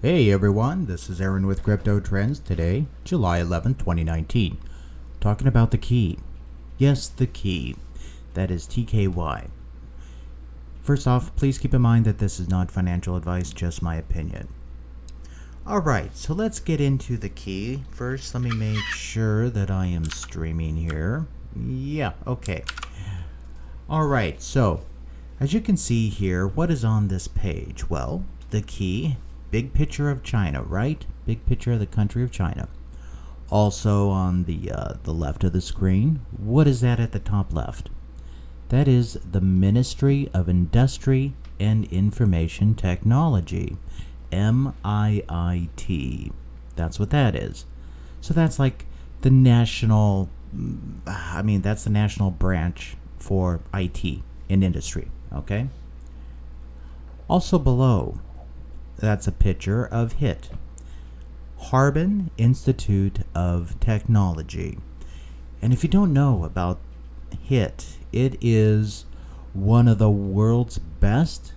Hey everyone, this is Aaron with Crypto Trends today, July 11th, 2019. Talking about the key. Yes, the key. That is TKY. First off, please keep in mind that this is not financial advice, just my opinion. Alright, so let's get into the key. First, let me make sure that I am streaming here. Yeah, okay. Alright, so as you can see here, what is on this page? Well, the key. Big picture of China, right? Big picture of the country of China. Also on the left of the screen, what is that at the top left? That is the Ministry of Industry and Information Technology, MIIT. That's what that is. So that's like the national, that's the national branch for IT in industry, okay? Also below, that's a picture of HIT, Harbin Institute of Technology. And if you don't know about HIT, it is one of the world's best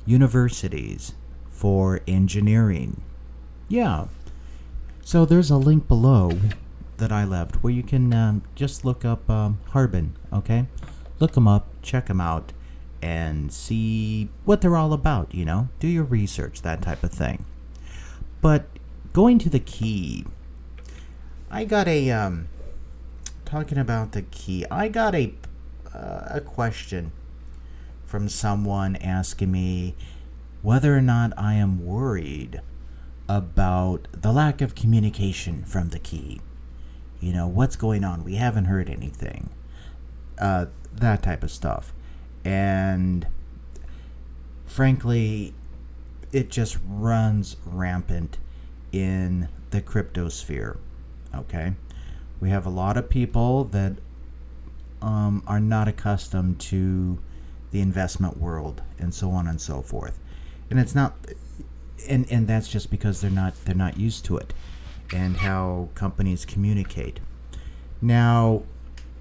universities for engineering. Yeah. So there's a link below that I left where you can just look up Harbin, okay? Look them up, check them out, and see what they're all about, do your research, that type of thing. But going to the key, I got talking about the key, I got a question from someone asking me whether or not I am worried about the lack of communication from the key. What's going on? We haven't heard anything. That type of stuff. And frankly, it just runs rampant in the crypto sphere. Okay, we have a lot of people that are not accustomed to the investment world and so on and so forth, and it's not, and that's just because they're not used to it and how companies communicate. Now,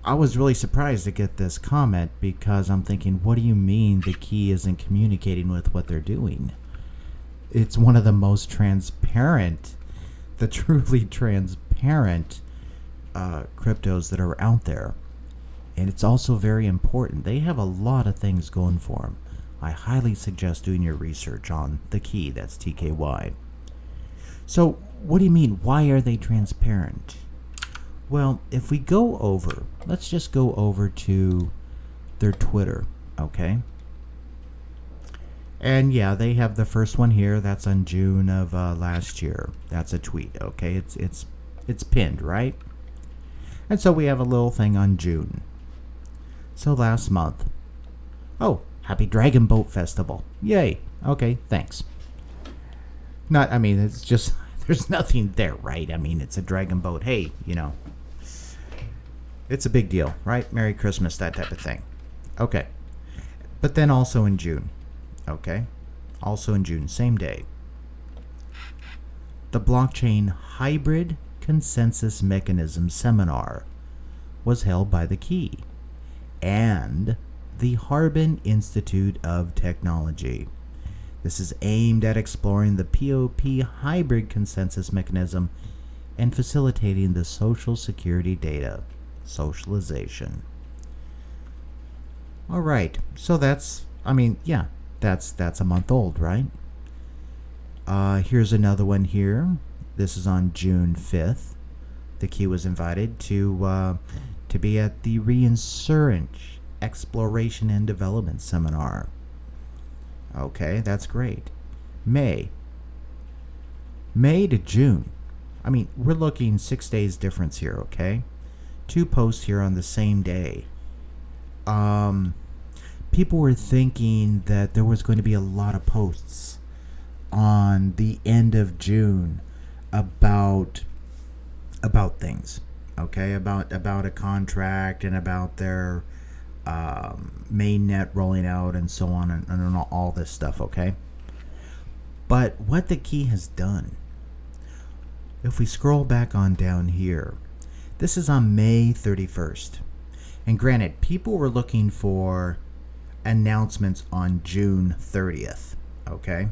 I was really surprised to get this comment because I'm thinking, what do you mean the key isn't communicating with what they're doing? It's one of the most transparent, the truly transparent cryptos that are out there. And it's also very important. They have a lot of things going for them. I highly suggest doing your research on the key, that's TKY. So, what do you mean? Why are they transparent? Well, if we go over, let's just go over to their Twitter, okay? And yeah, they have the first one here. That's on June of last year. That's a tweet, okay? It's pinned, right? And so we have a little thing on June. So last month. Oh, happy Dragon Boat Festival. Yay. Okay, thanks. It's just, there's nothing there, right? It's a dragon boat. Hey, it's a big deal, right? Merry Christmas, that type of thing. Okay. But then also in June. Okay. Also in June, same day. The Blockchain Hybrid Consensus Mechanism Seminar was held by the Key and the Harbin Institute of Technology. This is aimed at exploring the POP hybrid consensus mechanism and facilitating the Social Security data socialization. All right, so that's a month old, right? Here's another one here. This is on June 5th. The Key was invited to be at the Reinsurance Exploration and Development Seminar. Okay, that's great. May to June. We're looking 6 days difference here, okay? 2 posts here on the same day. People were thinking that there was going to be a lot of posts on the end of June about things, okay? About a contract and about their mainnet rolling out and so on and all this stuff, okay? But what the Key has done, if we scroll back on down here, this is on May 31st. And granted, people were looking for announcements on June 30th, okay?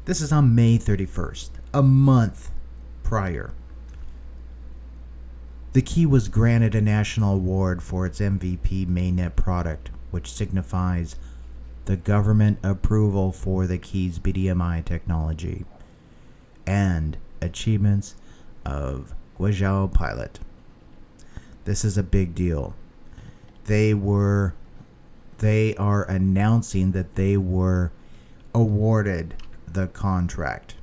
This is on May 31st, a month prior. The Key was granted a national award for its MVP mainnet product, which signifies the government approval for the Key's BDMI technology and achievements of Guizhou pilot. This is a big deal. They are announcing that they were awarded the contract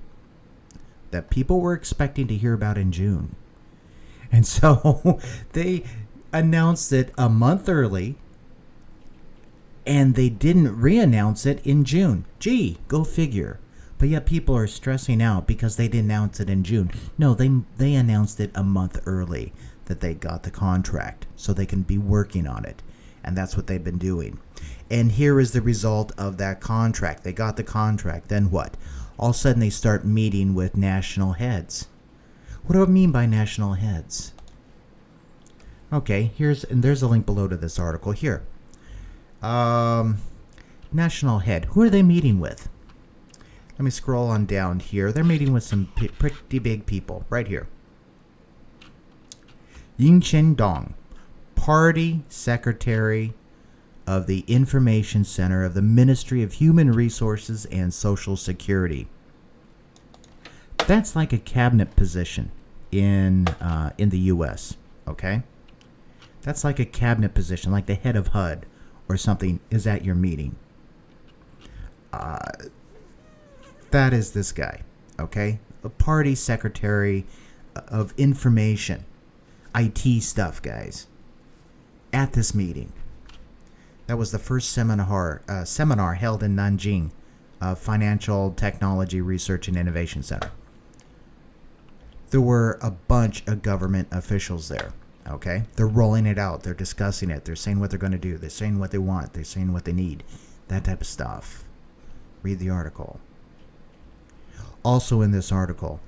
that people were expecting to hear about in June. And so they announced it a month early, and they didn't re-announce it in June. Gee, go figure. But yet people are stressing out because they didn't announce it in June. No, they announced it a month early that they got the contract so they can be working on it. And that's what they've been doing. And here is the result of that contract. They got the contract. Then what? All of a sudden they start meeting with national heads. What do I mean by national heads? Okay, there's a link below to this article here. National head. Who are they meeting with? Let me scroll on down here. They're meeting with some pretty big people right here. Ying Dong, Party Secretary of the Information Center of the Ministry of Human Resources and Social Security. That's like a cabinet position in the U.S., okay? That's like a cabinet position, like the head of HUD or something is at your meeting. That is this guy, okay? A party secretary of information, IT stuff, guys, at this meeting. That was the first seminar held in Nanjing, Financial Technology Research and Innovation Center. There were a bunch of government officials there, okay? They're rolling it out. They're discussing it. They're saying what they're going to do. They're saying what they want. They're saying what they need. That type of stuff. Read the article. Also in this article,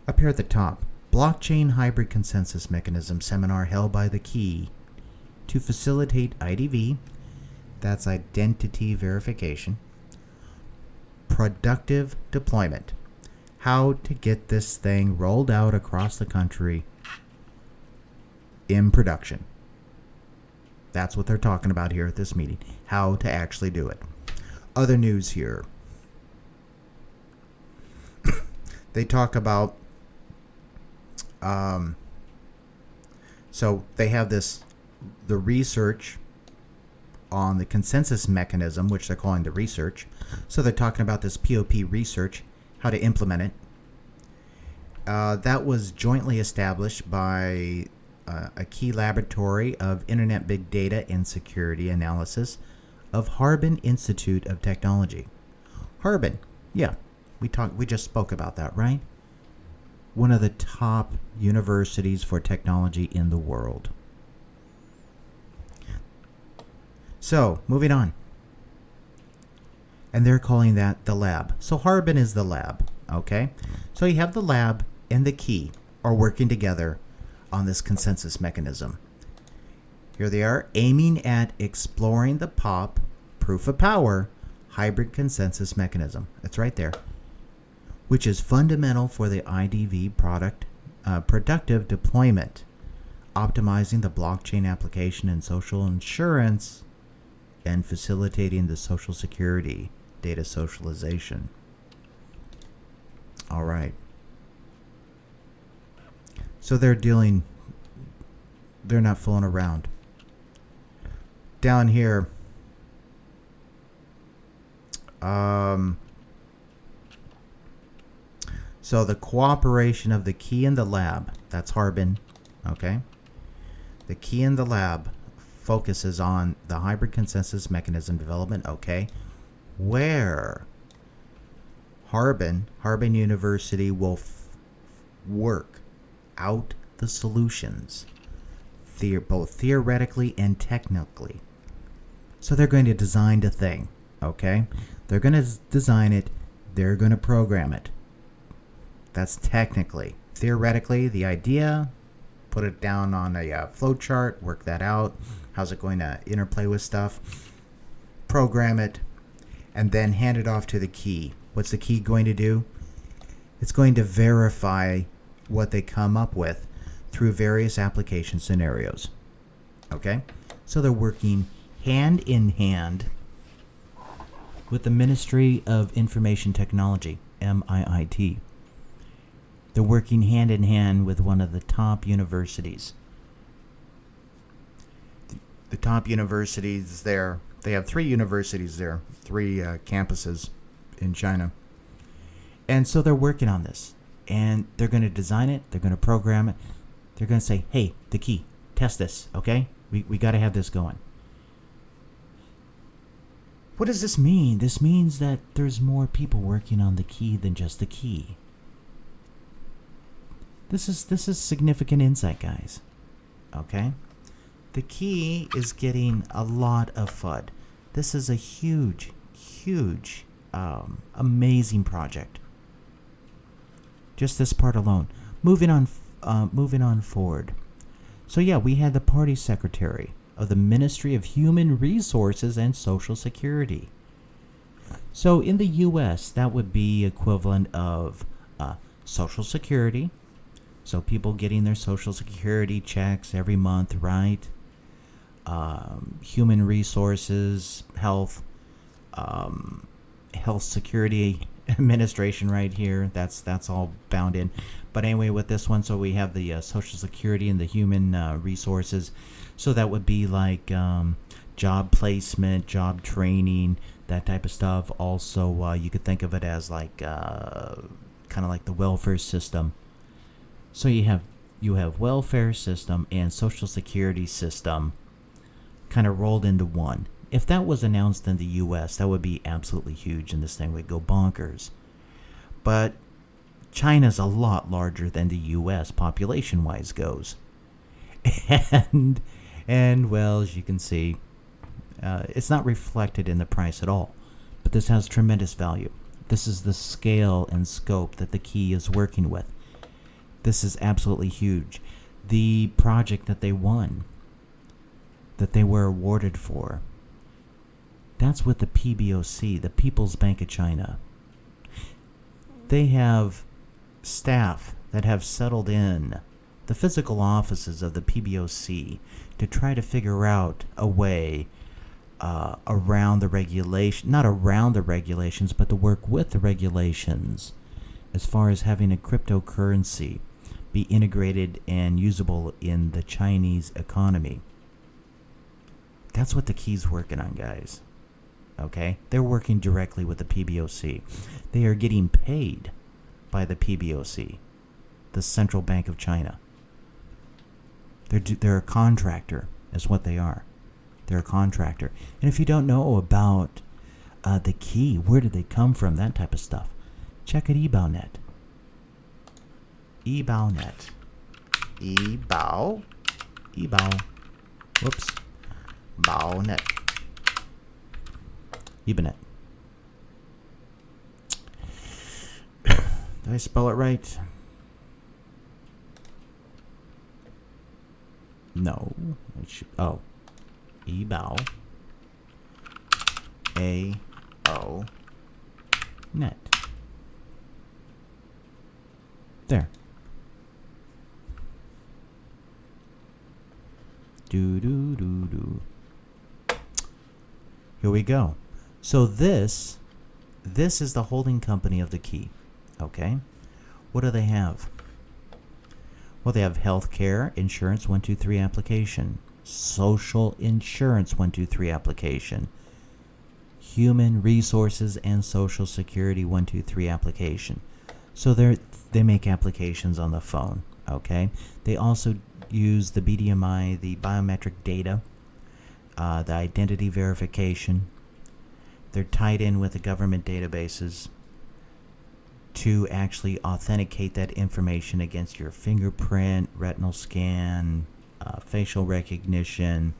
up here at the top, Blockchain Hybrid Consensus Mechanism Seminar held by the Key to facilitate IDV, that's identity verification, productive deployment. How to get this thing rolled out across the country in production. That's what they're talking about here at this meeting. How to actually do it. Other news here. They talk about, so they have the research on the consensus mechanism, which they're calling the research. So they're talking about this POP research, how to implement it. That was jointly established by a Key Laboratory of Internet Big Data and Security Analysis of Harbin Institute of Technology. Harbin, yeah, we just spoke about that, right? One of the top universities for technology in the world. So, moving on. And they're calling that the lab. So Harbin is the lab, okay? So you have the lab and the Key are working together on this consensus mechanism. Here they are, aiming at exploring the POP, proof of power, hybrid consensus mechanism. It's right there. Which is fundamental for the IDV productive deployment, optimizing the blockchain application and social insurance, and facilitating the social security data socialization. All right. So they're not fooling around. Down here, so the cooperation of the Key and the lab, that's Harbin, okay? The Key and the lab focuses on the hybrid consensus mechanism development, okay? Where Harbin University will work out the solutions, both theoretically and technically. So they're going to design the thing, okay? They're going to design it, they're going to program it. That's technically. Theoretically, the idea, put it down on a flow chart, work that out. How's it going to interplay with stuff? Program it. and then hand it off to the key. What's the key going to do? It's going to verify what they come up with through various application scenarios. Okay? So they're working hand in hand with the Ministry of Information Technology, MIIT. They're working hand in hand with one of the top universities. The top universities there, they have 3 universities there, 3 campuses in China. And so they're working on this. And they're going to design it, they're going to program it, they're going to say, hey, the key, test this, okay? We got to have this going. What does this mean? This means that there's more people working on the key than just the key. This is significant insight, guys. Okay? The key is getting a lot of FUD. This is a huge, amazing project. Just this part alone. Moving on forward. So yeah, we had the party secretary of the Ministry of Human Resources and Social Security. So in the U.S., that would be equivalent of Social Security. So people getting their Social Security checks every month, right? Human Resources, Health Security Administration right here. That's all bound in. But anyway, with this one, so we have the Social Security and the Human Resources. So that would be like job placement, job training, that type of stuff. Also, you could think of it as like kind of like the welfare system. So you have welfare system and Social Security system kind of rolled into one. If that was announced in the U.S., that would be absolutely huge, and this thing would go bonkers. But China's a lot larger than the U.S. population-wise goes. And well, as you can see, it's not reflected in the price at all. But this has tremendous value. This is the scale and scope that the key is working with. This is absolutely huge. The project that they won, that they were awarded for, that's with the PBOC, the People's Bank of China. They have staff that have settled in the physical offices of the PBOC to try to figure out a way around the regulation, not around the regulations, but to work with the regulations as far as having a cryptocurrency be integrated and usable in the Chinese economy. That's what the key's working on, guys. Okay? They're working directly with the PBOC. They are getting paid by the PBOC, the Central Bank of China. They're a contractor, is what they are. They're a contractor. And if you don't know about the key, where did they come from, that type of stuff, check out eBaoNet. eBaoNet. Whoops. BaoNet. eBaoNet. Did I spell it right? No. Oh. eBao. A-O. Net. There. Do. Here we go. So this is the holding company of the key. Okay? What do they have? Well, they have healthcare insurance 123 application, social insurance 123 application, human resources and social security 123 application. So they make applications on the phone. Okay? They also use the BDMI, the biometric data, the identity verification. They're tied in with the government databases to actually authenticate that information against your fingerprint, retinal scan, facial recognition,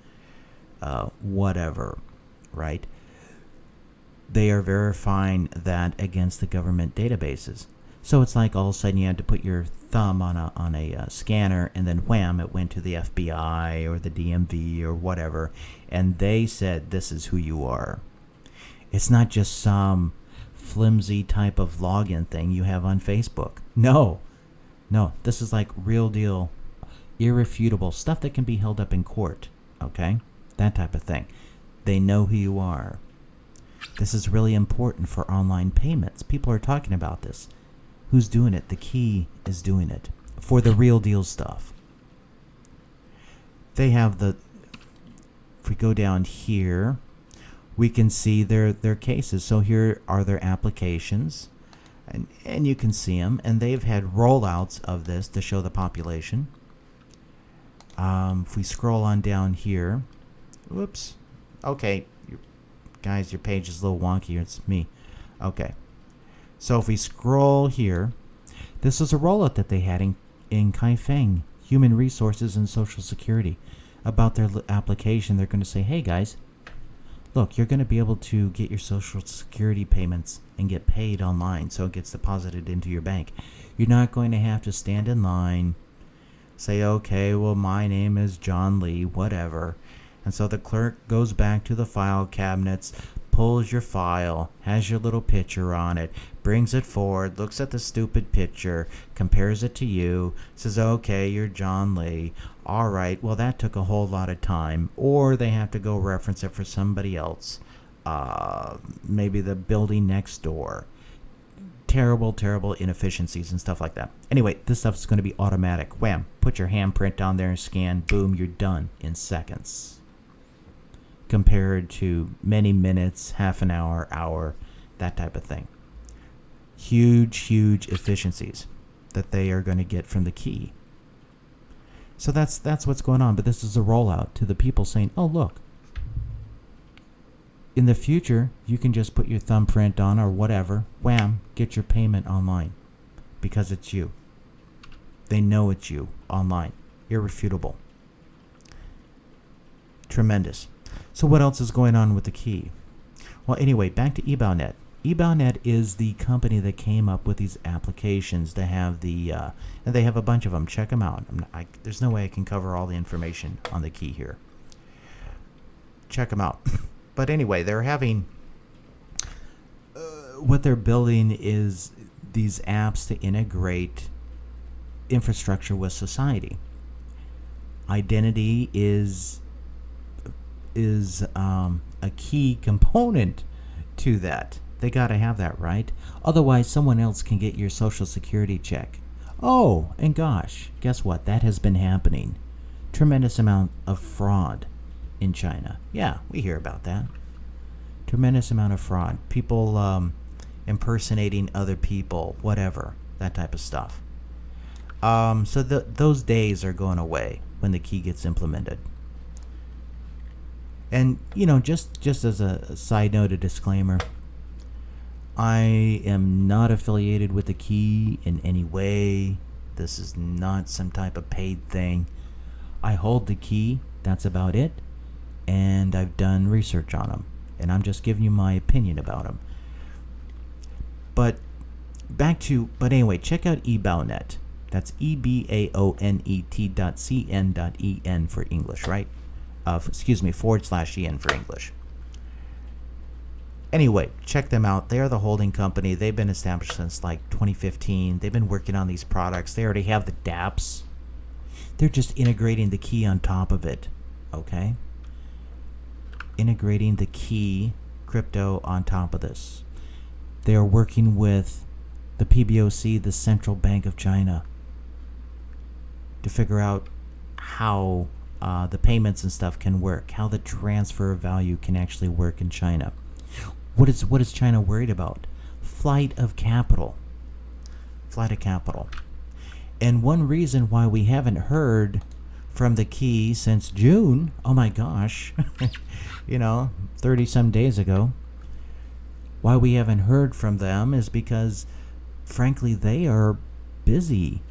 whatever, right? They are verifying that against the government databases. So it's like all of a sudden you had to put your thumb on a scanner, and then wham, it went to the FBI or the DMV or whatever, and they said this is who you are. It's not just some flimsy type of login thing you have on Facebook. No, this is like real deal, irrefutable stuff that can be held up in court. Okay, that type of thing. They know who you are. This is really important for online payments. People are talking about this. Who's doing it? The key is doing it for the real deal stuff. They have if we go down here, we can see their cases. So here are their applications, and you can see them, and they've had rollouts of this to show the population. If we scroll on down here, whoops, okay, guys, your page is a little wonky. It's me. Okay, so if we scroll here, this is a rollout that they had in Kaifeng, Human Resources and Social Security, about their application. They're going to say, hey guys, look, you're going to be able to get your Social Security payments and get paid online, so it gets deposited into your bank. You're not going to have to stand in line, say, okay, well, my name is John Lee, whatever. And so the clerk goes back to the file cabinets, pulls your file, has your little picture on it, brings it forward, looks at the stupid picture, compares it to you, says, okay, you're John Lee. All right, well, that took a whole lot of time. Or they have to go reference it for somebody else, maybe the building next door. Terrible inefficiencies and stuff like that. Anyway, this stuff is going to be automatic. Wham, put your handprint down there and scan, boom, you're done in seconds. Compared to many minutes, half an hour, that type of thing. Huge efficiencies that they are going to get from the key. So that's what's going on. But this is a rollout to the people saying, oh, look, in the future, you can just put your thumbprint on or whatever, wham, get your payment online because it's you. They know it's you online. Irrefutable. Tremendous. So what else is going on with the key? Well, anyway, back to eBowNet. eBowNet is the company that came up with these applications to have and they have a bunch of them. Check them out. There's no way I can cover all the information on the key here. Check them out. But anyway, they're having, what they're building is these apps to integrate infrastructure with society. Identity is a key component to that. They got to have that, right? Otherwise, someone else can get your Social Security check. Oh, and gosh, guess what? That has been happening. Tremendous amount of fraud in China. Yeah, we hear about that. Tremendous amount of fraud. People impersonating other people, whatever, that type of stuff. So those days are going away when the key gets implemented. And, just as a side note, a disclaimer, I am not affiliated with the key in any way. This is not some type of paid thing. I hold the key, that's about it, and I've done research on them, and I'm just giving you my opinion about them. But anyway, check out eBowNet. That's ebaonet.cn.en for English, right? /en for English. Anyway, check them out. They are the holding company. They've been established since like 2015. They've been working on these products. They already have the dApps. They're just integrating the key on top of it. Okay? Integrating the key crypto on top of this. They are working with the PBOC, the Central Bank of China, to figure out how the payments and stuff can work, how the transfer of value can actually work in China. What is China worried about? Flight of capital. And one reason why we haven't heard from the key since June, oh my gosh, 30 some days ago, why we haven't heard from them is because, frankly, they are busy.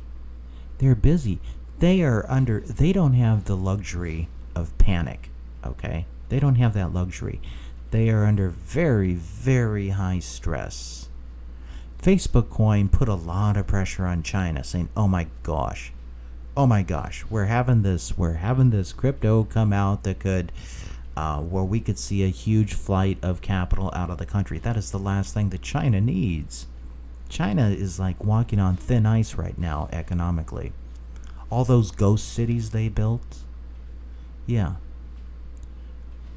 They're busy. They don't have the luxury of panic, okay? They don't have that luxury. They are under very, very high stress. Facebook Coin put a lot of pressure on China, saying, oh my gosh, we're having this crypto come out that could where we could see a huge flight of capital out of the country. That is the last thing that China needs. China is like walking on thin ice right now economically. All those ghost cities they built, yeah.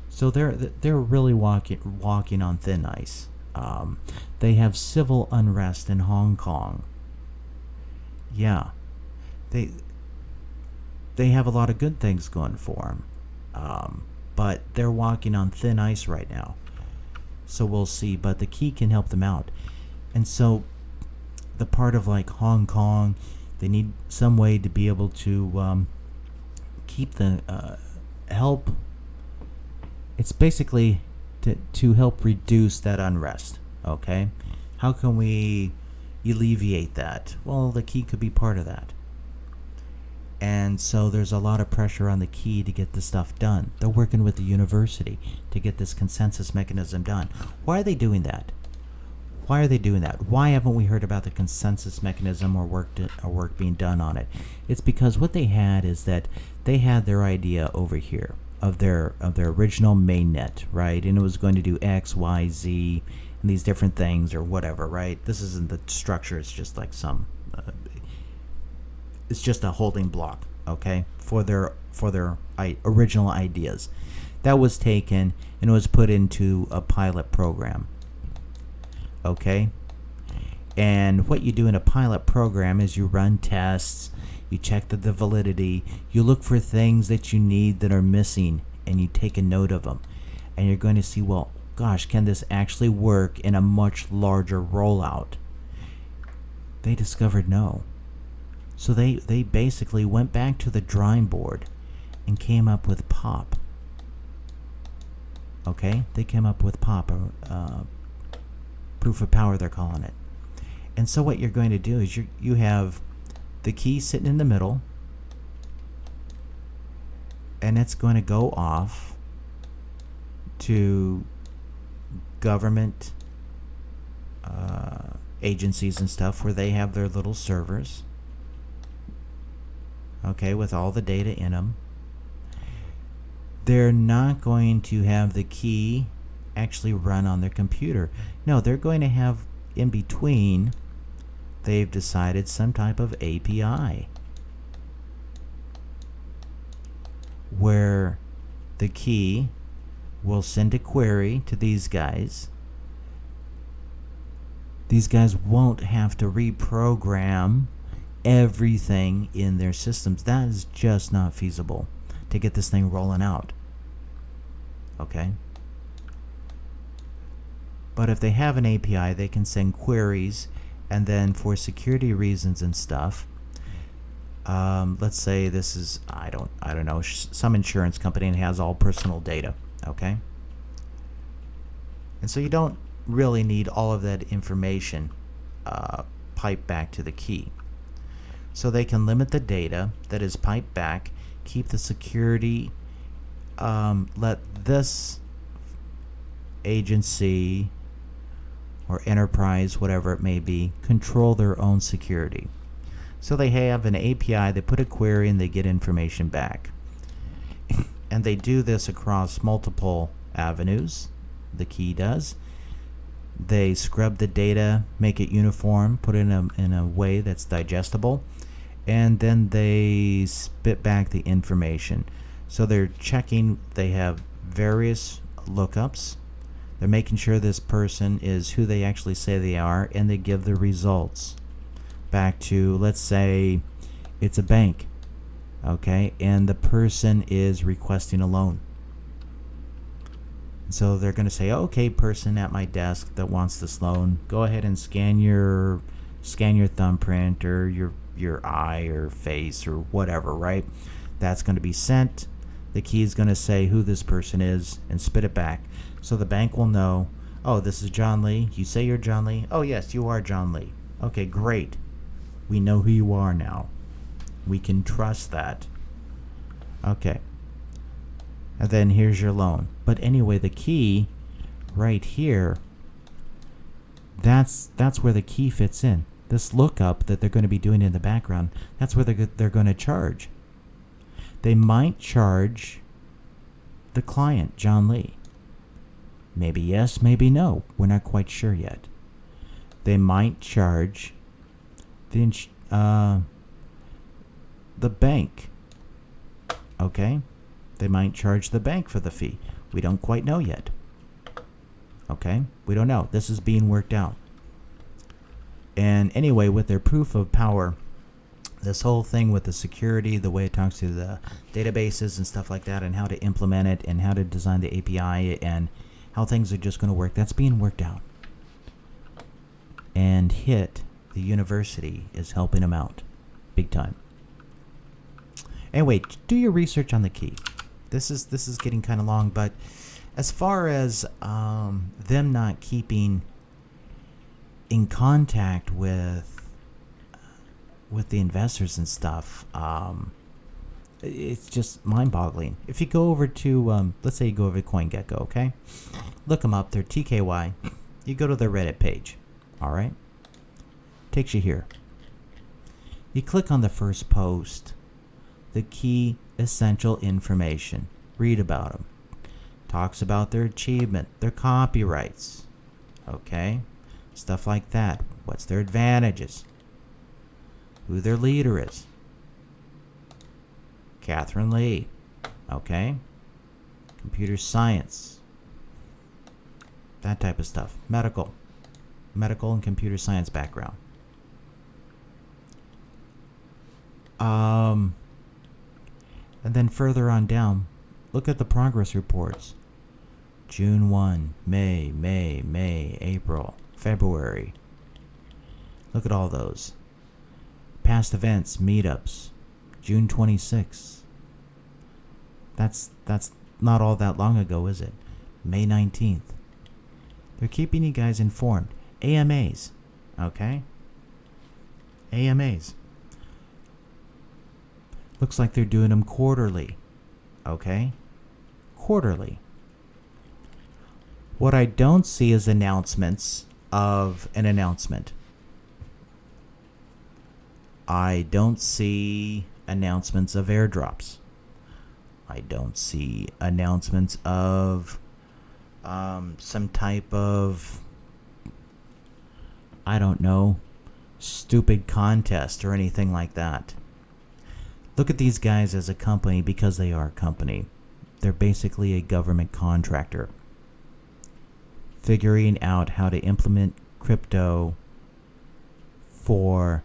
So they're really walking on thin ice. They have civil unrest in Hong Kong. Yeah, they have a lot of good things going for them, but they're walking on thin ice right now. So we'll see. But the key can help them out, and so the part of like Hong Kong, they need some way to be able to keep the help. It's basically to help reduce that unrest. Okay, how can we alleviate that? Well, the key could be part of that. And so there's a lot of pressure on the key to get this stuff done. They're working with the university to get this consensus mechanism done. Why are they doing that? Why are they doing that? Why haven't we heard about the consensus mechanism or work being done on it? It's because what they had is that they had their idea over here of their original mainnet, right? And it was going to do X, Y, Z, and these different things or whatever, right? This isn't the structure. It's just like some. It's just a holding block, okay, for their original ideas. That was taken and was put into a pilot program. Okay, and what you do in a pilot program is you run tests, you check the validity, you look for things that you need that are missing, and you take a note of them, and you're going to see, well, gosh, can this actually work in a much larger rollout? They discovered no. So they basically went back to the drawing board and came up with POP. Okay, they came up with POP, proof of power they're calling it. And so what you're going to do is you have the key sitting in the middle, and it's going to go off to government agencies and stuff where they have their little servers, okay, with all the data in them. They're not going to have the key actually run on their computer. No, they're going to have in between, they've decided some type of API where the key will send a query to these guys. These guys won't have to reprogram everything in their systems. That is just not feasible to get this thing rolling out. Okay? But if they have an API, they can send queries, and then for security reasons and stuff, let's say this is, I don't know, some insurance company and has all personal data, okay? And so you don't really need all of that information piped back to the key. So they can limit the data that is piped back, keep the security, let this agency or enterprise, whatever it may be, control their own security. So they have an API, they put a query, and they get information back. And they do this across multiple avenues, the key does. They scrub the data, make it uniform, put it in a way that's digestible, and then they spit back the information. So they're checking, they have various lookups. They're making sure this person is who they actually say they are, and they give the results back to, let's say it's a bank, okay, and the person is requesting a loan. So they're going to say, okay, person at my desk that wants this loan, go ahead and scan your thumbprint or your eye or face or whatever, right? That's going to be sent. The key is going to say who this person is and spit it back. So the bank will know, oh, this is John Lee. You say you're John Lee? Oh, yes, you are John Lee. Okay, great. We know who you are now. We can trust that. Okay. And then here's your loan. But anyway, the key right here, that's where the key fits in. This lookup that they're going to be doing in the background, that's where they're going to charge. They might charge the client, John Lee. Maybe yes, maybe no. We're not quite sure yet. They might charge the bank. Okay? They might charge the bank for the fee. We don't quite know yet. Okay? We don't know. This is being worked out. And anyway, with their proof of power, this whole thing with the security, the way it talks to the databases and stuff like that, and how to implement it, and how to design the API, and how things are just going to work, that's being worked out. And HIT, the university, is helping them out big time. Anyway, do your research on the key. This is getting kind of long, but as far as them not keeping in contact with the investors and stuff, it's just mind-boggling. If you go over to, let's say you go over to CoinGecko, okay? Look them up. They're TKY. You go to their Reddit page, all right? Takes you here. You click on the first post, the key essential information. Read about them. Talks about their achievement, their copyrights, okay? Stuff like that. What's their advantages? Who their leader is. Catherine Lee. Okay? Computer science. That type of stuff. Medical and computer science background. And then further on down, look at the progress reports. June 1, May, April, February. Look at all those. Past events, meetups, June 26th. That's not all that long ago, is it? May 19th. They're keeping you guys informed. AMAs, okay? AMAs. Looks like they're doing them quarterly, okay? Quarterly. What I don't see is announcements of an announcement. I don't see announcements of airdrops. I don't see announcements of some type of, I don't know, stupid contest or anything like that. Look at these guys as a company because they are a company. They're basically a government contractor, figuring out how to implement crypto for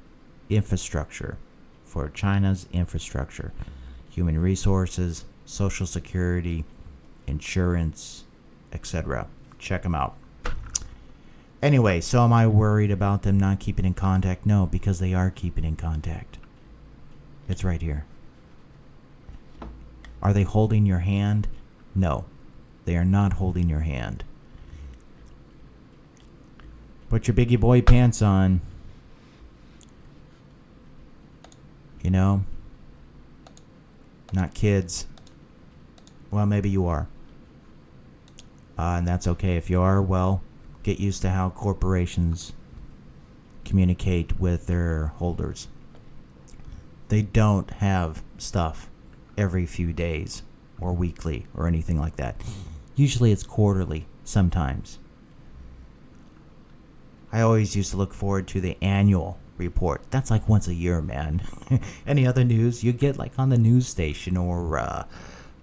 infrastructure, for China's infrastructure, human resources, social security, insurance, etc. Check them out. Anyway, so am I worried about them not keeping in contact? No, because they are keeping in contact. It's right here. Are they holding your hand? No, they are not holding your hand. Put your biggie boy pants on. You know? Not kids. Well, maybe you are. And that's okay. If you are, well, get used to how corporations communicate with their holders. They don't have stuff every few days or weekly or anything like that. Usually it's quarterly sometimes. I always used to look forward to the annual report. That's like once a year, man. Any other news you get like on the news station or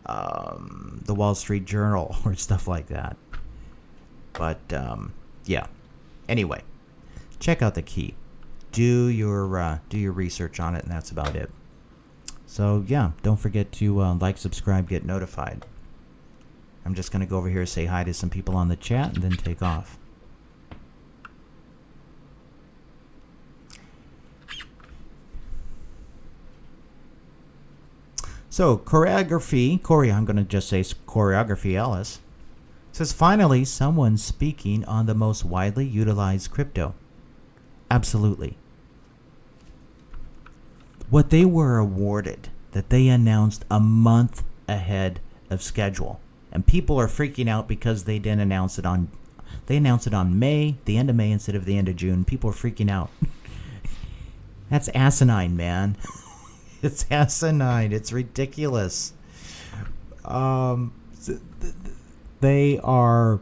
the Wall Street Journal or stuff like that. But yeah. Anyway, check out the key. Do your research on it, and that's about it. So yeah, don't forget to like, subscribe, get notified. I'm just gonna go over here, say hi to some people on the chat, and then take off. So choreography, I'm gonna just say choreography. Ellis says finally someone speaking on the most widely utilized crypto. Absolutely. What they were awarded, that they announced a month ahead of schedule. And people are freaking out because they didn't announce it on, they announced it on May, the end of May instead of the end of June. People are freaking out. That's asinine, man. It's asinine. It's ridiculous. They are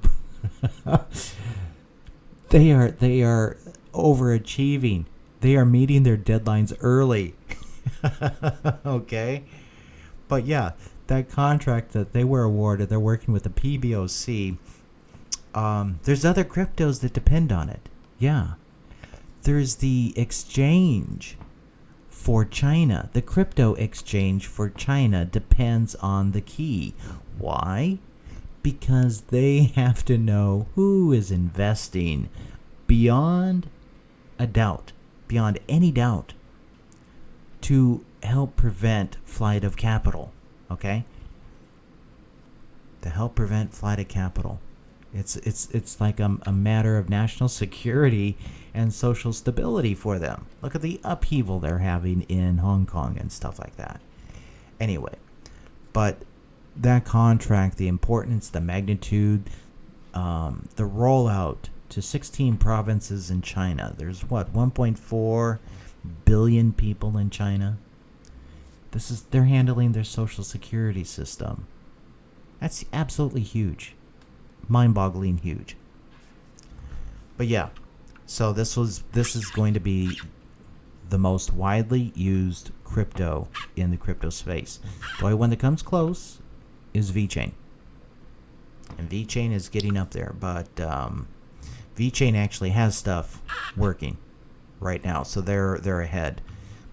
they are overachieving. They are meeting their deadlines early. Okay? But yeah, that contract that they were awarded, they're working with the PBOC. There's other cryptos that depend on it. Yeah. There's the exchange for China. The crypto exchange for China depends on the key. Why? Because they have to know who is investing beyond a doubt, beyond any doubt, to help prevent flight of capital. Okay? To help prevent flight of capital. It's like a matter of national security and social stability for them. Look at the upheaval they're having in Hong Kong and stuff like that. Anyway, but that contract, the importance, the magnitude, the rollout to 16 provinces in China. There's 1.4 billion people in China. They're handling their social security system. That's absolutely huge. Mind-boggling huge. But yeah, so this is going to be the most widely used crypto in the crypto space. The only one that comes close is VeChain. And VeChain is getting up there, but VeChain actually has stuff working right now, so they're ahead.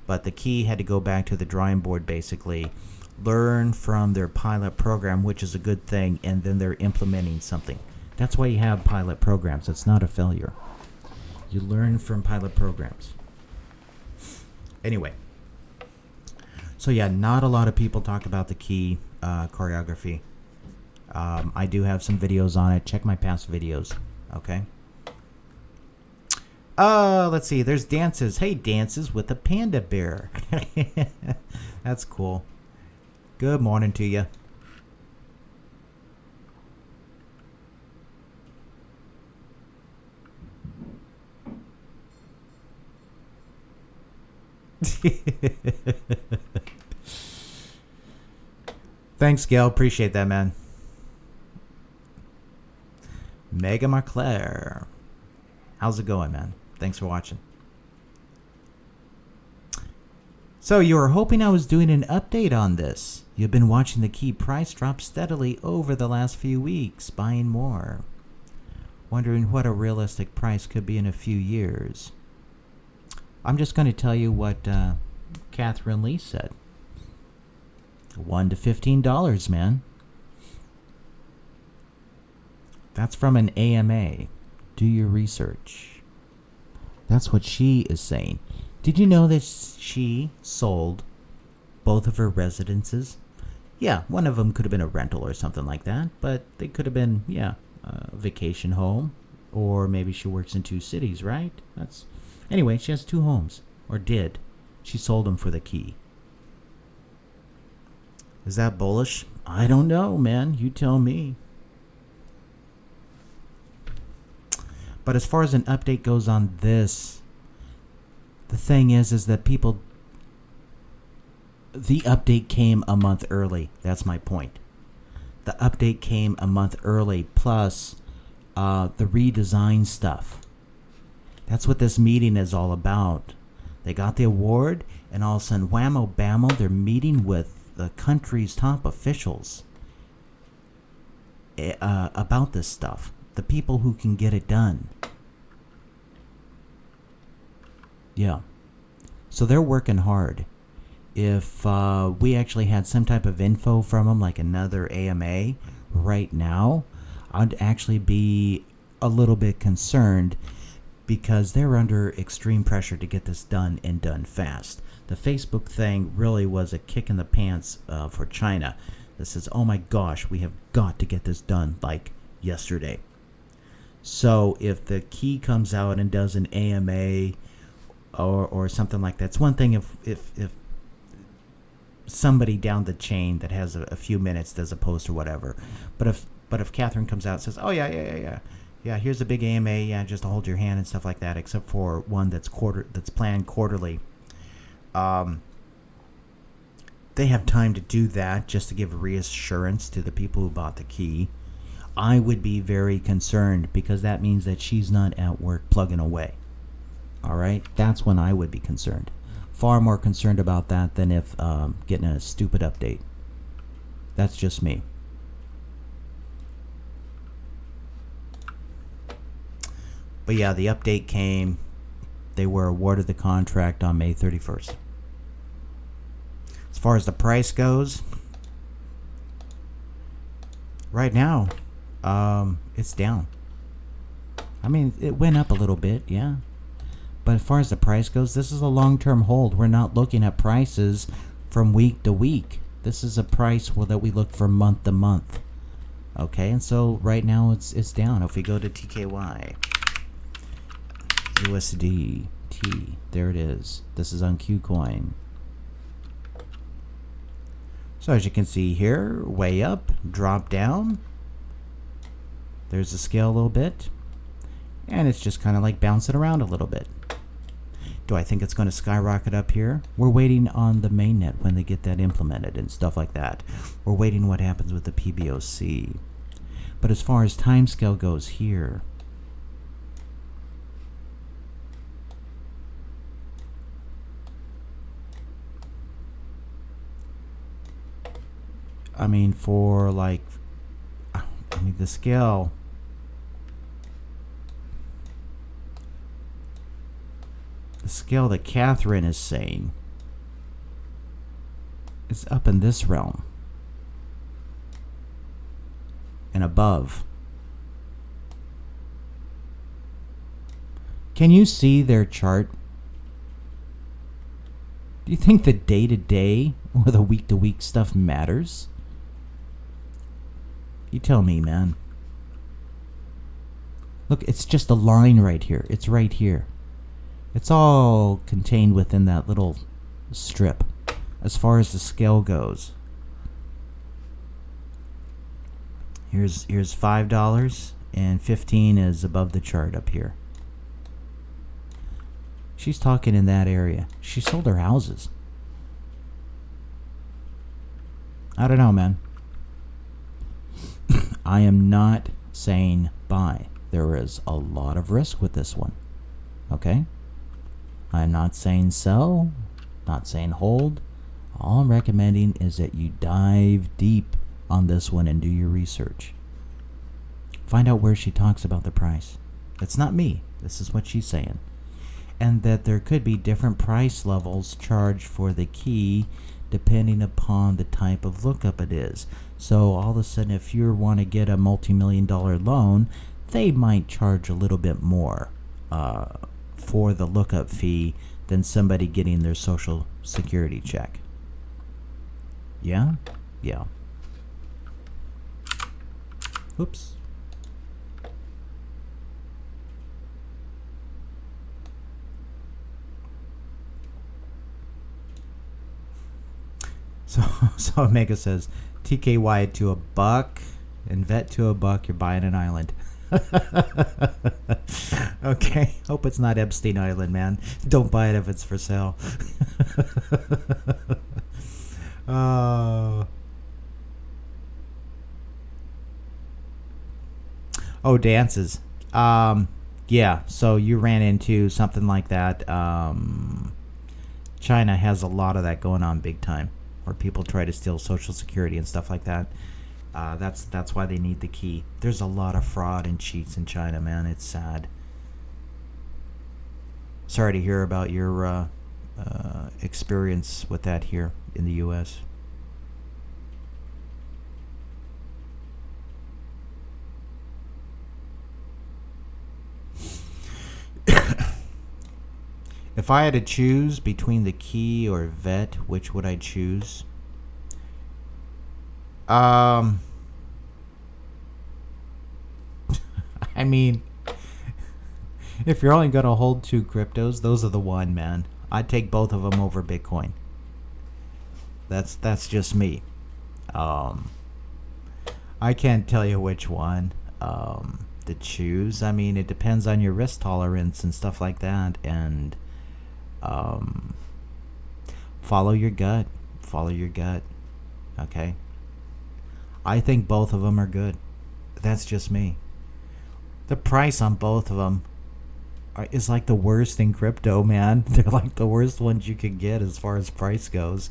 But the key had to go back to the drawing board, basically, learn from their pilot program, which is a good thing, and then they're implementing something. That's why you have pilot programs. It's not a failure. You learn from pilot programs. Anyway, so yeah, not a lot of people talk about the key choreography. I do have some videos on it. Check my past videos. Okay. Let's see. There's dances. Hey, dances with a panda bear. That's cool. Good morning to you. Thanks, Gail. Appreciate that, man. Mega Marclair. How's it going, man? Thanks for watching. So you were hoping I was doing an update on this. You've been watching the key price drop steadily over the last few weeks, buying more. Wondering what a realistic price could be in a few years. I'm just going to tell you what Catherine Lee said. $1 to $15, man. That's from an AMA. Do your research. That's what she is saying. Did you know that she sold both of her residences? Yeah, one of them could have been a rental or something like that, but they could have been, a vacation home, or maybe she works in two cities, right? Anyway, she has two homes, or did. She sold them for the key. Is that bullish? I don't know, man. You tell me. But as far as an update goes on this, the thing is that the update came a month early. That's my point. The update came a month early, plus the redesign stuff. That's what this meeting is all about. They got the award, and all of a sudden, whammo bammo, they're meeting with the country's top officials about this stuff. The people who can get it done. Yeah. So they're working hard. If we actually had some type of info from them, like another AMA right now, I'd actually be a little bit concerned, because they're under extreme pressure to get this done and done fast. The Facebook thing really was a kick in the pants for China. This is, oh my gosh, we have got to get this done like yesterday. So if the key comes out and does an AMA or something like that, it's one thing if somebody down the chain that has a few minutes does a post or whatever. But if Catherine comes out and says, oh yeah, here's a big AMA, just to hold your hand and stuff like that, except for one that's planned quarterly. That they have time to do that just to give reassurance to the people who bought the key. I would be very concerned because that means that she's not at work plugging away. All right, that's when I would be concerned. Far more concerned about that than if getting a stupid update. That's just me. But yeah, the update came. They were awarded the contract on May 31st. As far as the price goes, right now, it's down. I mean, it went up a little bit, yeah. But as far as the price goes, this is a long-term hold. We're not looking at prices from week to week. This is a price that we look for month to month. Okay, and so right now it's down. If we go to TKY, USD, T, there it is. This is on KuCoin. So as you can see here, way up, drop down. There's the scale a little bit. And it's just kind of like bouncing around a little bit. Do I think it's going to skyrocket up here? We're waiting on the mainnet when they get that implemented and stuff like that. We're waiting what happens with the PBOC. But as far as timescale goes here, I mean, for like, the scale, that Catherine is saying is up in this realm and above. Can you see their chart? Do you think the day-to-day or the week-to-week stuff matters? You tell me, man. Look, it's just a line right here. It's right here. It's all contained within that little strip as far as the scale goes. Here's $5 and 15 is above the chart up here. She's talking in that area. She sold her houses. I don't know, man. I am not saying buy. There is a lot of risk with this one. Okay? I'm not saying sell, not saying hold. All I'm recommending is that you dive deep on this one and do your research. Find out where she talks about the price. That's not me. This is what she's saying. And that there could be different price levels charged for the key depending upon the type of lookup it is. So all of a sudden, if you want to get a multi-million-dollar loan, they might charge a little bit more for the lookup fee than somebody getting their social security check. Yeah? Yeah. Oops. So Omega says, TKY to $1 and vet to $1, you're buying an island. Okay, hope it's not Epstein Island, man. Don't buy it if it's for sale. Oh, dances. Yeah, so you ran into something like that. China has a lot of that going on big time, where people try to steal Social Security and stuff like that. That's why they need the key. There's a lot of fraud and cheats in China, man. It's sad. Sorry to hear about your experience with that here in the U.S. If I had to choose between the key or vet, which would I choose? I mean, if you're only going to hold 2 cryptos, those are the one, man. I'd take both of them over Bitcoin. That's just me. I can't tell you which one to choose. I mean, it depends on your risk tolerance and stuff like that. And follow your gut. follow your gut. Okay? I think both of them are good. That's just me. The price on both of them is like the worst in crypto, man. They're like the worst ones you can get as far as price goes.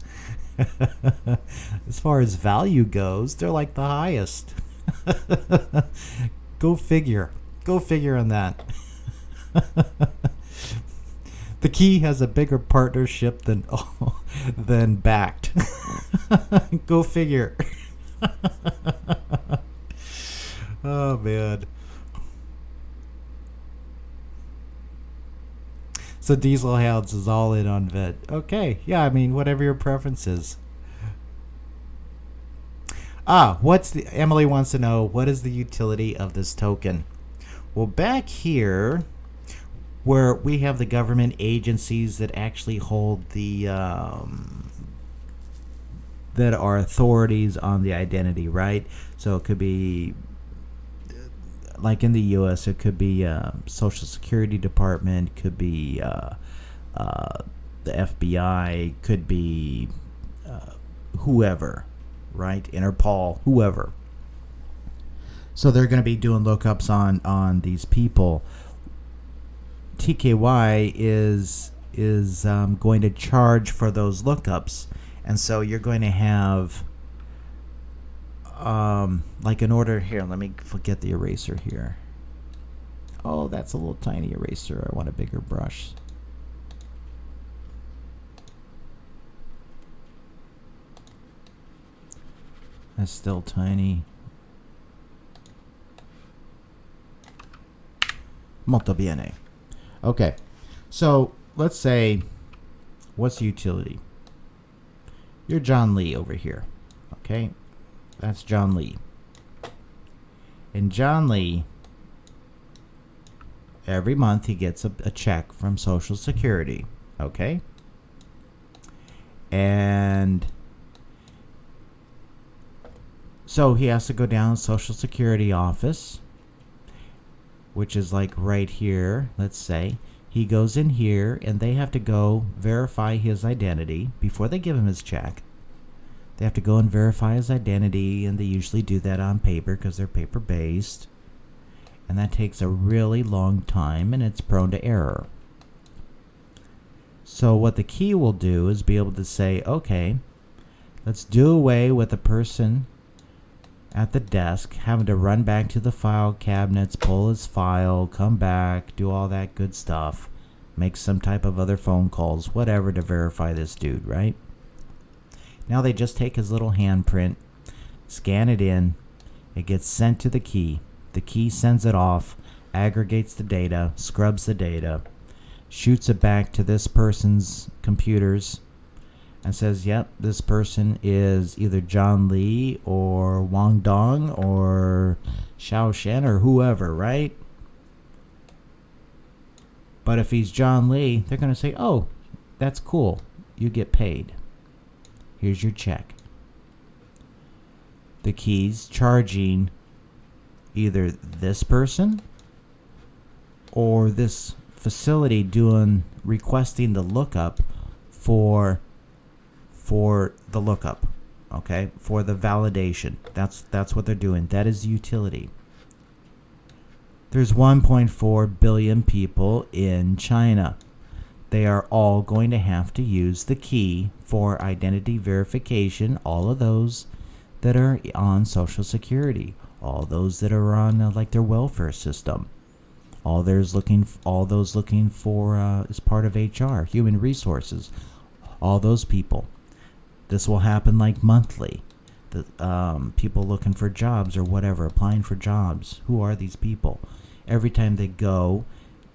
As far as value goes, they're like the highest. Go figure. Go figure on that. The Key has a bigger partnership than Backed. Go figure. Oh man. So Diesel Hounds is all in on vet. Okay, yeah, I mean, whatever your preference is. Emily wants to know, what is the utility of this token? Well, back here, where we have the government agencies that actually hold that are authorities on the identity, right? So it could be, like in the U.S., it could be Social Security Department, could be the FBI, could be whoever, right? Interpol, whoever. So they're going to be doing lookups on these people. TKY is going to charge for those lookups, and so you're going to have like in order here. Let me forget the eraser here. Oh, that's a little tiny eraser. I want a bigger brush. That's still tiny. Molto bene. Okay, so let's say, what's the utility? You're John Lee over here. Okay, that's John Lee. And John Lee, every month he gets a check from Social Security. Okay, and so he has to go down to Social Security office, which is like right here. Let's say he goes in here and they have to go verify his identity before they give him his check. They have to go and verify his identity, and they usually do that on paper because they're paper based, and that takes a really long time and it's prone to error. So what the Key will do is be able to say, okay, let's do away with the person at the desk having to run back to the file cabinets, pull his file, come back, do all that good stuff, make some type of other phone calls, whatever, to verify this dude, right? Now they just take his little handprint, scan it in, it gets sent to the Key. The Key sends it off, aggregates the data, scrubs the data, shoots it back to this person's computers, and says, yep, this person is either John Lee or Wang Dong or Xiao Shen or whoever, right? But if he's John Lee, they're going to say, oh, that's cool. You get paid. Here's your check. The Key's charging either this person or this facility requesting the lookup for the lookup, okay, for the validation. That's what they're doing. That is utility. There's 1.4 billion people in China. They are all going to have to use the Key for identity verification. All of those that are on Social Security, all those that are on like their welfare system, all those looking for as part of HR, human resources, all those people. This will happen like monthly. The people looking for jobs or whatever, applying for jobs. Who are these people? Every time they go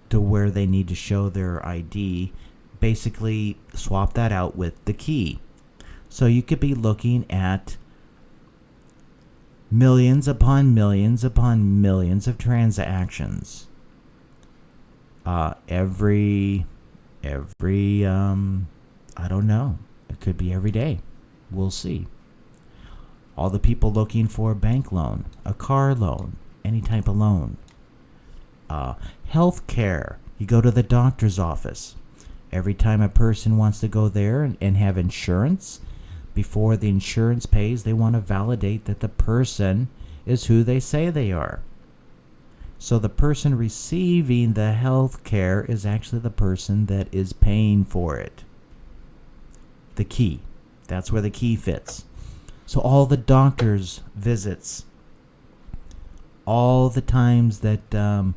to where they need to show their ID, basically swap that out with the Key. So you could be looking at millions upon millions upon millions of transactions. Every I don't know. It could be every day. We'll see. All the people looking for a bank loan, a car loan, any type of loan. Health care. You go to the doctor's office. Every time a person wants to go there and have insurance, Before the insurance pays, they want to validate that the person is who they say they are. So the person receiving the health care is actually the person that is paying for it. The key. That's where the key fits. So all the doctor's visits, all the times that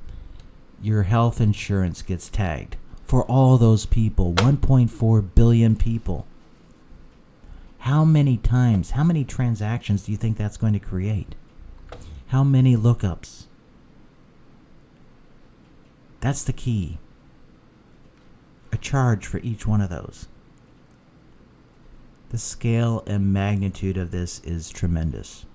your health insurance gets tagged, for all those people, 1.4 billion people, how many times, how many transactions do you think that's going to create? How many lookups? That's the key. A charge for each one of those. The scale and magnitude of this is tremendous.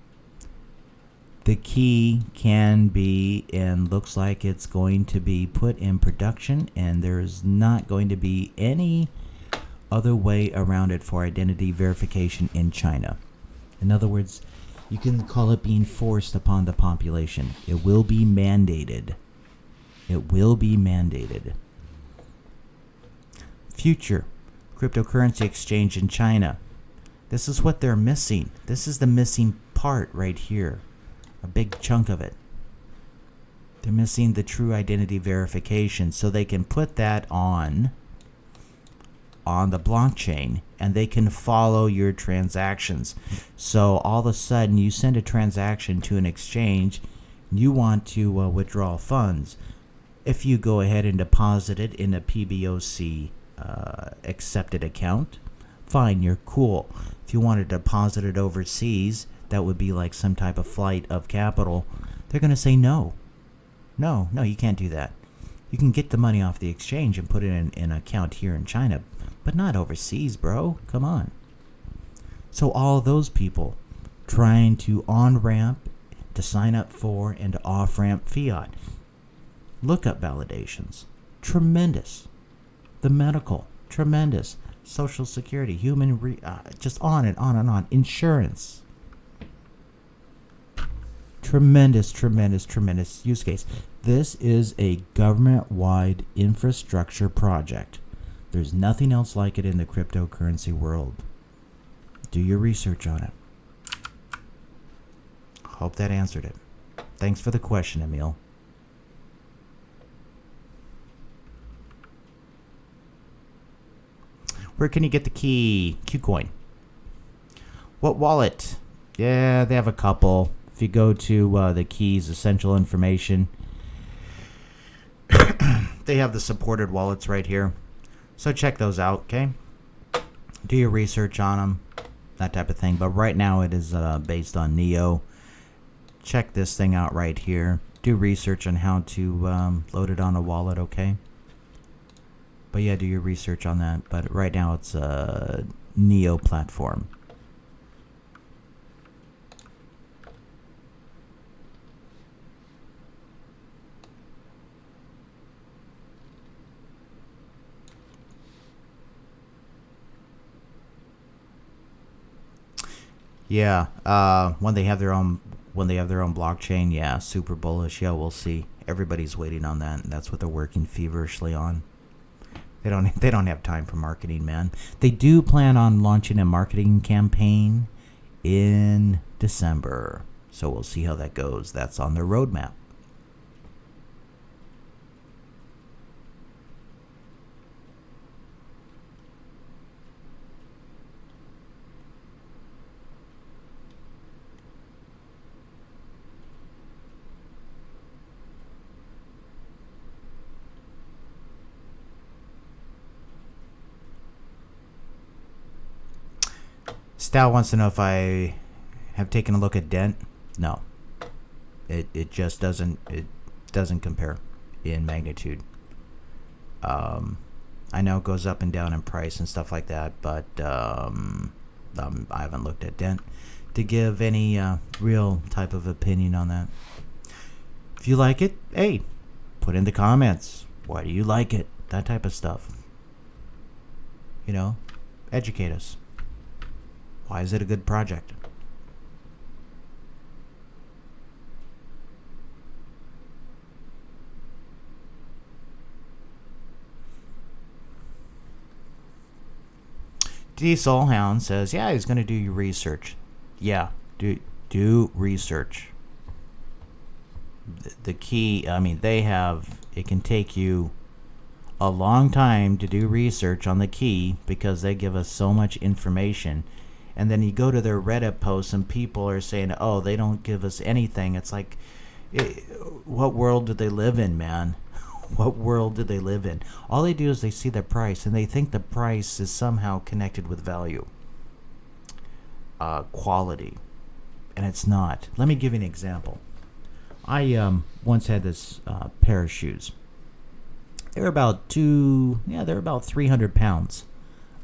The key can be and looks like it's going to be put in production, and there's not going to be any other way around it for identity verification in China. In other words, you can call it being forced upon the population. It will be mandated. It will be mandated. Future cryptocurrency exchange in China. This is what they're missing. This is the missing part right here. A big chunk of it. They're missing the true identity verification, so they can put that on the blockchain, and they can follow your transactions. So all of a sudden you send a transaction to an exchange, you want to withdraw funds. If you go ahead and deposit it in a PBOC accepted account, fine, you're cool. If you want to deposit it overseas, that would be like some type of flight of capital. They're going to say no. No, you can't do that. You can get the money off the exchange and put it in an account here in China, but not overseas, bro. Come on. So all those people trying to on-ramp, to sign up for, and to off-ramp fiat. Lookup validations. Tremendous. The medical. Tremendous. Social security. Just on and on and on. Insurance. Tremendous use case. This is a government-wide infrastructure project. There's nothing else like it in the cryptocurrency world. Do your research on it. Hope that answered it. Thanks for the question, Emil. Where can you get the key? Qcoin. What wallet? Yeah, they have a couple. If you go to the keys, essential information, they have the supported wallets right here. So check those out, okay? Do your research on them, that type of thing. But right now it is based on Neo. Check this thing out right here. Do research on how to load it on a wallet, okay? But yeah, do your research on that. But right now it's a Neo platform. Yeah, when they have their own blockchain, yeah, super bullish. Yeah, we'll see. Everybody's waiting on that, and that's what they're working feverishly on. They don't have time for marketing, man. They do plan on launching a marketing campaign in December, so we'll see how that goes. That's on their roadmap. Stal wants to know if I have taken a look at Dent. No. It just doesn't compare in magnitude. I know it goes up and down in price and stuff like that, but I haven't looked at Dent to give any real type of opinion on that. If you like it, hey, put in the comments. Why do you like it? That type of stuff. You know, educate us. Why is it a good project? Diesel Hound says, yeah, he's going to do your research. Yeah, do research. The key, I mean, it can take you a long time to do research on the key because they give us so much information. And then you go to their Reddit posts and people are saying, oh, they don't give us anything. It's like, what world do they live in, man? What world do they live in? All they do is they see the price and they think the price is somehow connected with value, quality, and it's not. Let me give you an example. I once had this pair of shoes. They're about 300 pounds.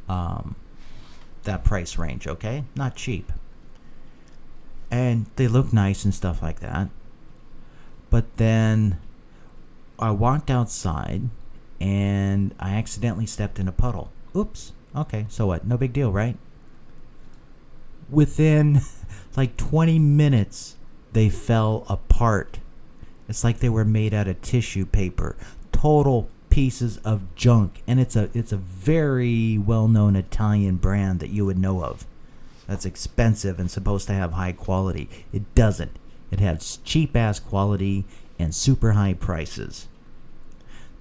That price range, okay? Not cheap. And they look nice and stuff like that. But then I walked outside and I accidentally stepped in a puddle. Oops. Okay, so what? No big deal, right? Within like 20 minutes, they fell apart. It's like they were made out of tissue paper. Total pieces of junk. And it's a very well-known Italian brand that you would know of. That's expensive and supposed to have high quality. It doesn't. It has cheap-ass quality and super high prices.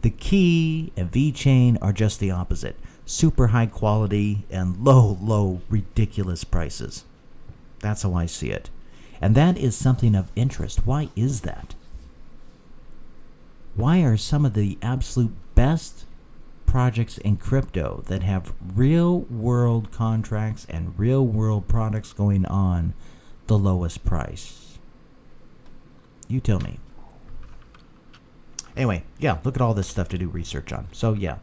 The Key and V-Chain are just the opposite. Super high quality and low, ridiculous prices. That's how I see it. And that is something of interest. Why is that? Why are some of the absolute best projects in crypto that have real-world contracts and real-world products going on the lowest price? You tell me. Anyway, yeah, look at all this stuff to do research on. So, yeah.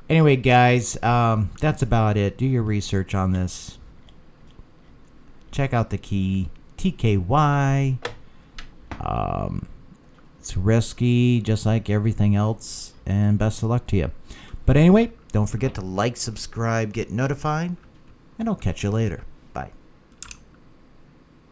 Anyway, guys, that's about it. Do your research on this. Check out the key, TKY. It's risky, just like everything else, and best of luck to you. But anyway, don't forget to like, subscribe, get notified, and I'll catch you later.